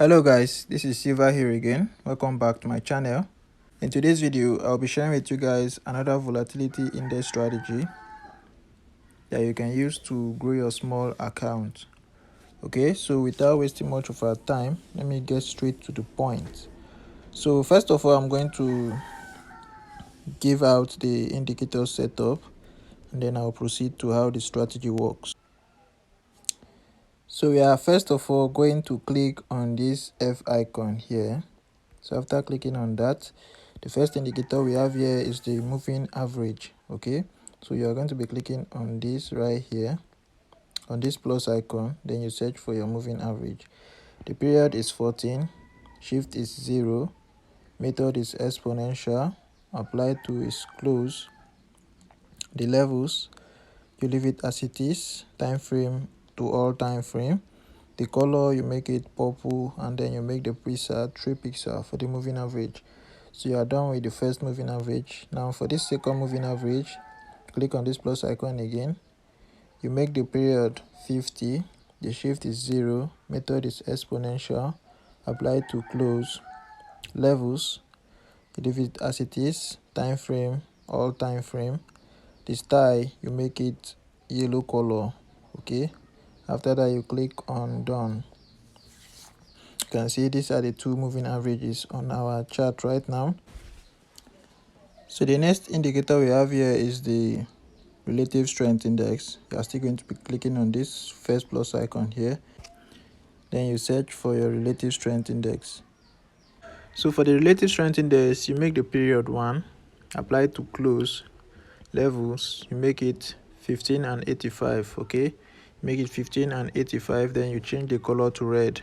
Hello guys, this is Silva here again. Welcome back to my channel. In today's video, I'll be sharing with you guys another volatility index strategy that you can use to grow your small account. Okay, so without wasting much of our time, let me get straight to the point. So first of all, I'm going to give out the indicator setup and then I'll proceed to how the strategy works. So we are first of all going to click on this F icon here. So after clicking on that, the first indicator we have here is the moving average. Okay, so you are going to be clicking on this right here, on this plus icon, then you search for your moving average. The period is 14, shift is 0, method is exponential, apply to is close, the levels you leave it as it is, time frame to all time frame. The color you make it purple and then you make the preset 3 pixel for the moving average. So you are done with the first moving average. Now for this second moving average, click on this plus icon again. You make the period 50, the shift is 0, method is exponential, apply to close, levels you leave it as it is, time frame all time frame. The style you make it yellow color. Okay, after that you click on done. You can see these are the two moving averages on our chart right now. So the next indicator we have here is the relative strength index. You are still going to be clicking on this first plus icon here, then you search for your relative strength index. So for the relative strength index, you make the period 1, apply to close, levels you make it 15 and 85. Okay, make it 15 and 85, then you change the color to red.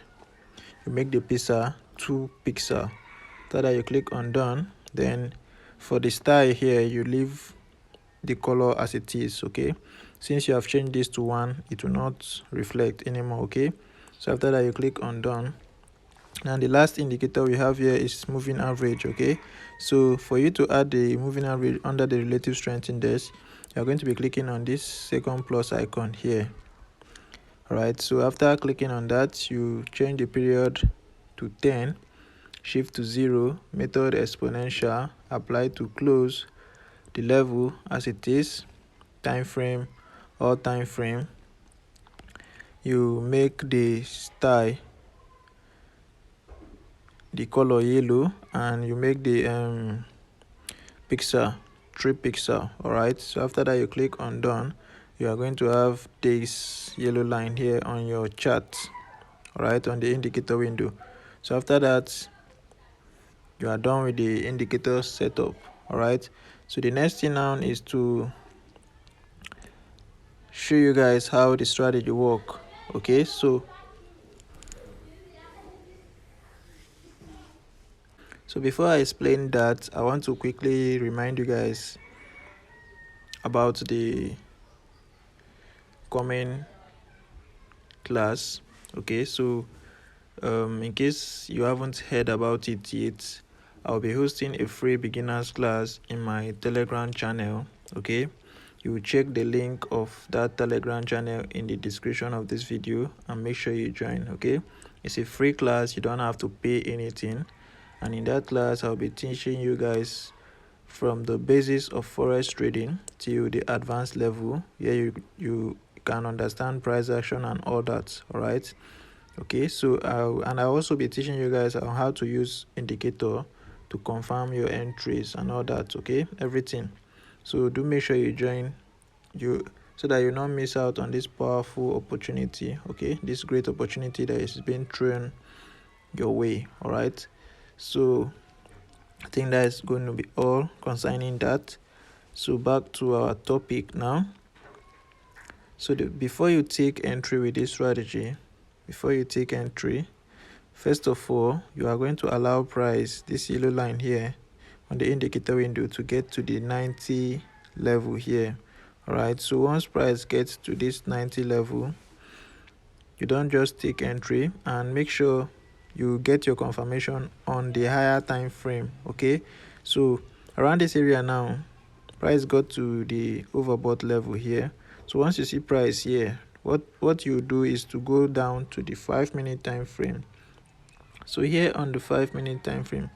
You make the pixel 2 pixel. After that you click on done. Then for the style here, you leave the color as it is. Okay, since you have changed this to 1, it will not reflect anymore. Okay, so after that you click on done. And the last indicator we have here is moving average. Okay, so for you to add the moving average under the relative strength index, you are going to be clicking on this second plus icon here. Alright, so after clicking on that, you change the period to 10, shift to 0, method exponential, apply to close, the level as it is, time frame or time frame. You make the style the color yellow and you make the pixel 3 pixel. Alright, so after that you click on done. You are going to have this yellow line here on your chart, right, on the indicator window. So after that you are done with the indicator setup. All right, so the next thing now is to show you guys how the strategy work. Okay, so before I explain that, I want to quickly remind you guys about the coming class. Okay, so in case you haven't heard about it yet, I'll be hosting a free beginners class in my Telegram channel. Okay, you will check the link of that Telegram channel in the description of this video and make sure you join. Okay, it's a free class, you don't have to pay anything, and in that class I'll be teaching you guys from the basis of forex trading till the advanced level where you can understand price action and all that. All right, okay, so I'll also be teaching you guys on how to use indicator to confirm your entries and all that. Okay, everything. So do make sure you join so that you not miss out on this powerful opportunity. Okay, this great opportunity that is being thrown your way. All right, so I think that is going to be all concerning that. So back to our topic now. So before you take entry with this strategy, first of all, you are going to allow price, this yellow line here on the indicator window, to get to the 90 level here. All right, so once price gets to this 90 level, you don't just take entry, and make sure you get your confirmation on the higher time frame. Okay, so around this area now, price got to the overbought level here. So once you see price here, what you do is to go down to the 5-minute time frame. So here on the 5-minute time frame,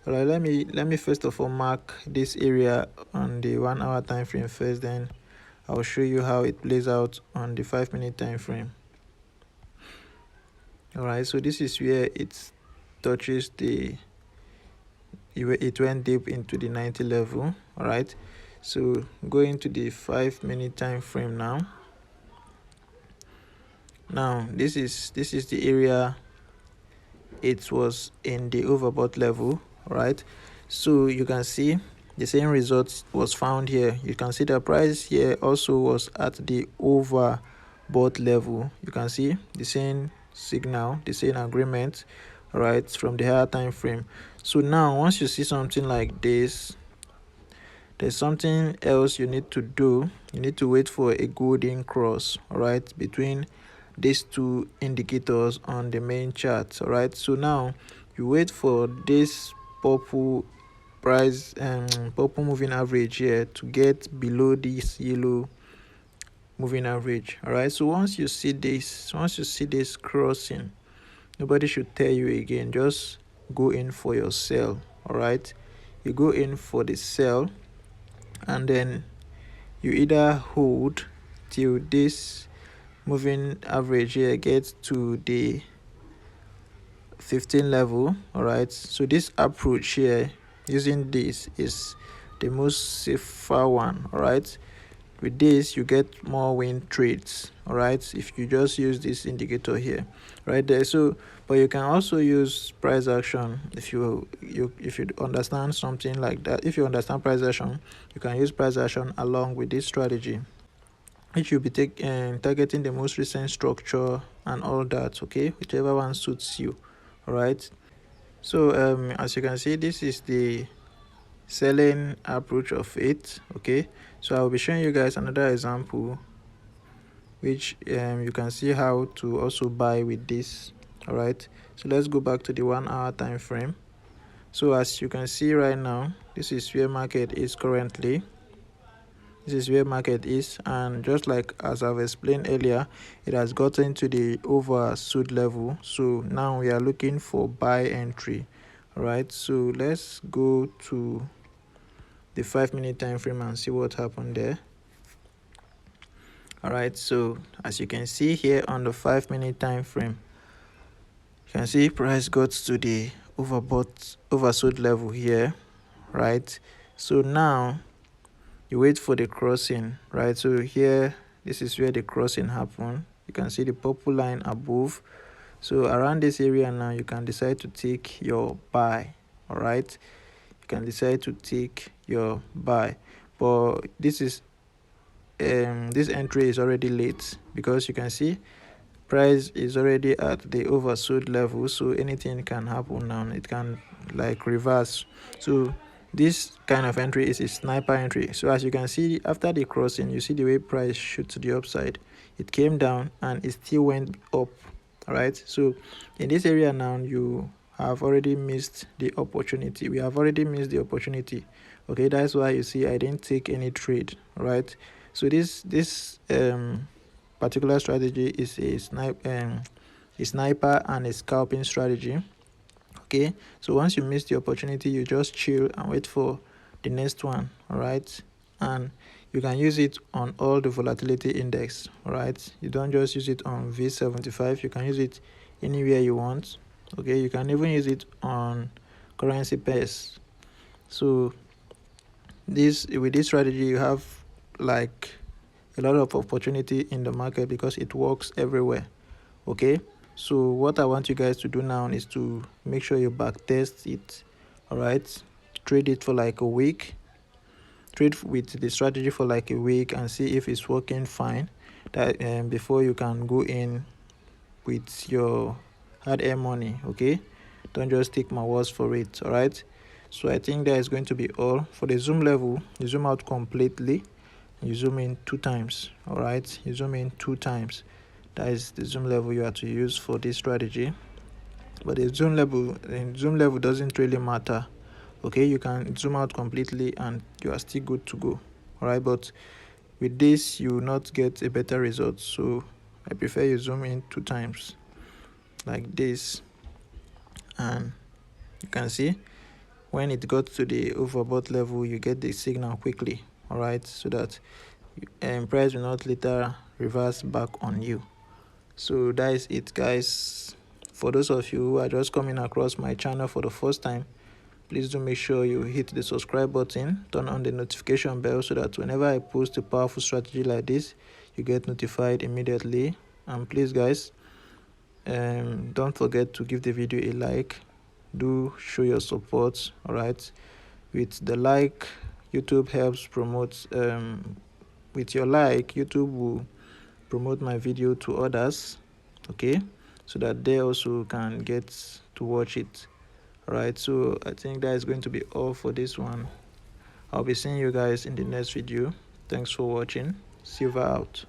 all right, let me first of all mark this area on the 1 hour time frame first, then I'll show you how it plays out on the 5-minute time frame. All right, so this is where it touches it went deep into the 90 level. All right, so going to the 5-minute time frame now. This is the area it was in the overbought level. All right, so you can see the same result was found here. You can see the price here also was at the overbought level. You can see the same signal, the same agreement, right, from the higher time frame. So now once you see something like this, there's something else you need to do. You need to wait for a golden cross, all right, between these two indicators on the main chart. All right, so now you wait for this purple price and purple moving average here to get below this yellow moving average. All right, so once you see this crossing, nobody should tell you again, just go in for your sell. All right, you go in for the sell, and then you either hold till this moving average here gets to the 15 level. All right, so this approach here using this is the most safer one. All right, with this you get more win trades. All right, if you just use this indicator here right there. So but you can also use price action if you understand something like that. If you understand price action, you can use price action along with this strategy, which will be targeting the most recent structure and all that. Okay, whichever one suits you. All right, so as you can see, this is the selling approach of it. Okay, so I'll be showing you guys another example which you can see how to also buy with this. All right, so let's go back to the 1 hour time frame. So as you can see right now, this is where market is currently. This is where market is, and just like as I've explained earlier, it has gotten to the oversold level. So now we are looking for buy entry. All right, so let's go to the 5-minute time frame and see what happened there. All right, so as you can see here on the 5-minute time frame, you can see price got to the oversold level here, right? So now you wait for the crossing, right? So here, this is where the crossing happened. You can see the purple line above. So around this area now, you can decide to take your buy. All right, you can decide to take your buy, but this entry is already late, because you can see price is already at the oversold level. So anything can happen now. It can like reverse. So this kind of entry is a sniper entry. So as you can see, after the crossing, you see the way price shoots to the upside. It came down and it still went up. All right, so in this area now, you have already missed the opportunity. We have already missed the opportunity. Okay, that's why you see I didn't take any trade. All right, so this particular strategy is a sniper and a scalping strategy. Okay, so once you miss the opportunity, you just chill and wait for the next one. All right, and you can use it on all the volatility index. All right, you don't just use it on V75. You can use it anywhere you want. Okay, you can even use it on currency pairs. So with this strategy, you have like a lot of opportunity in the market because it works everywhere. Okay, so what I want you guys to do now is to make sure you back test it. All right, trade it for like a week, trade with the strategy for like a week and see if it's working fine, that before you can go in with your hard-earned money. Okay, don't just take my words for it. All right, so I think that is going to be all for the zoom level. You zoom out completely, you zoom in 2 times. All right, you zoom in 2 times. That is the zoom level you have to use for this strategy. But the zoom level doesn't really matter. Okay, you can zoom out completely and you are still good to go. All right, but with this you will not get a better result, so I prefer you zoom in 2 times like this, and you can see when it got to the overbought level, you get the signal quickly, all right, so that price will not later reverse back on you. So that is it, guys. For those of you who are just coming across my channel for the first time, please do make sure you hit the subscribe button, turn on the notification bell, so that whenever I post a powerful strategy like this, you get notified immediately. And please, guys, don't forget to give the video a like. Do show your support, all right? With the like, YouTube helps promote. With your like, YouTube will promote my video to others, okay, so that they also can get to watch it. All right, so I think that is going to be all for this one. I'll be seeing you guys in the next video. Thanks for watching. Silver out.